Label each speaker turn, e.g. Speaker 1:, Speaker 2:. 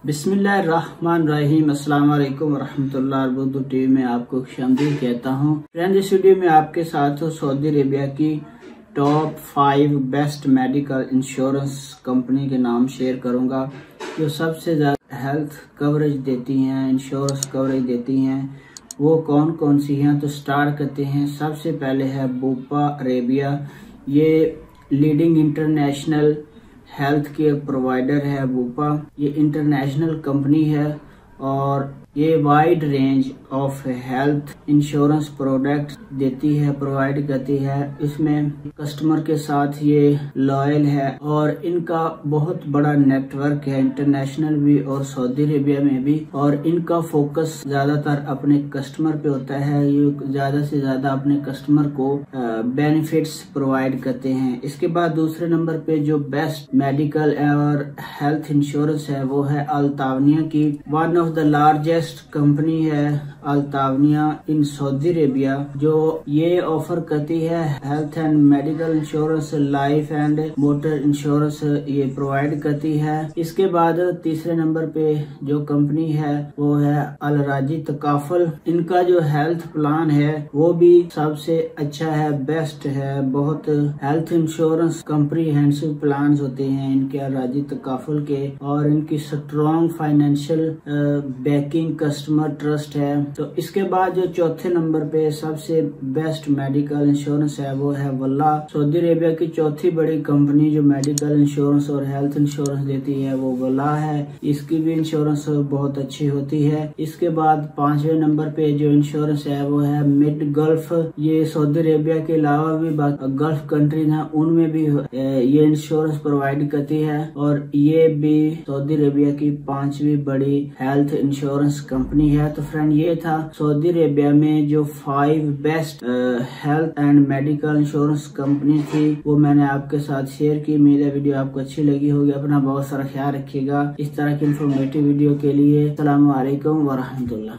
Speaker 1: बिस्मिल्लाहिर्रहमानिर्रहीम। अस्सलाम वालेकुम वरहमतुल्लाह। बुर्दू टीवी में आपको खुशामदीद कहता हूँ। फ्रेंड, इस वीडियो में आपके साथ सऊदी अरेबिया की top 5 best medical insurance company के नाम शेयर करूंगा जो सबसे ज़्यादा हेल्थ कवरेज देती हैं, इंश्योरेंस कवरेज देती हैं। वो कौन कौन सी हैं तो स्टार्ट करते हैं। सबसे पहले है बुपा अरेबिया। ये leading international health care provider है। बुपा ये इंटरनेशनल कंपनी है और ये wide range of health insurance product देती है, प्रोवाइड करती है। इसमें कस्टमर के साथ ये लॉयल है और इनका बहुत बड़ा नेटवर्क है, इंटरनेशनल भी और सऊदी अरेबिया में भी। और इनका फोकस ज्यादातर अपने कस्टमर पे होता है। ये ज्यादा से ज्यादा अपने कस्टमर को बेनिफिट्स प्रोवाइड करते हैं। इसके बाद दूसरे नंबर पे जो बेस्ट मेडिकल और हेल्थ इंश्योरेंस है वो है अल्तावनिया की। One of the largest company है अल्तावनिया इन सऊदी अरेबिया, जो ये ऑफर करती है health and medical insurance, life and motor insurance ये प्रोवाइड करती है। इसके बाद तीसरे नंबर पे जो कंपनी है वो है अल राजी तकाफुल। इनका जो हेल्थ प्लान है वो भी सबसे अच्छा है, बेस्ट है। बहुत हेल्थ इंश्योरेंस कम्प्रीहेंसिव प्लान होते हैं इनके अल राजी तकाफुल के, और इनकी strong financial backing, customer trust है। तो इसके बाद जो चौथे नंबर पे सबसे बेस्ट मेडिकल इंश्योरेंस है वो है वल्ला। सऊदी अरेबिया की चौथी बड़ी कंपनी जो मेडिकल इंश्योरेंस और हेल्थ इंश्योरेंस देती है वो वल्ला है। इसकी भी इंश्योरेंस बहुत अच्छी होती है। इसके बाद पांचवें नंबर पे जो इंश्योरेंस है वो है मिड गल्फ। ये सऊदी अरेबिया के अलावा भी गल्फ कंट्रीज हैं, उनमें भी ये इंश्योरेंस प्रोवाइड करती है और ये भी सऊदी अरेबिया की पांचवी बड़ी हेल्थ इंश्योरेंस कंपनी है। तो फ्रेंड, ये था सऊदी अरेबिया में जो 5 best health and medical insurance company थी वो मैंने आपके साथ शेयर की। उम्मीद है वीडियो आपको अच्छी लगी होगी। अपना बहुत सारा ख्याल रखिएगा। इस तरह की इंफॉर्मेटिव वीडियो के लिए अस्सलाम वालेकुम वरहमतुल्लाह।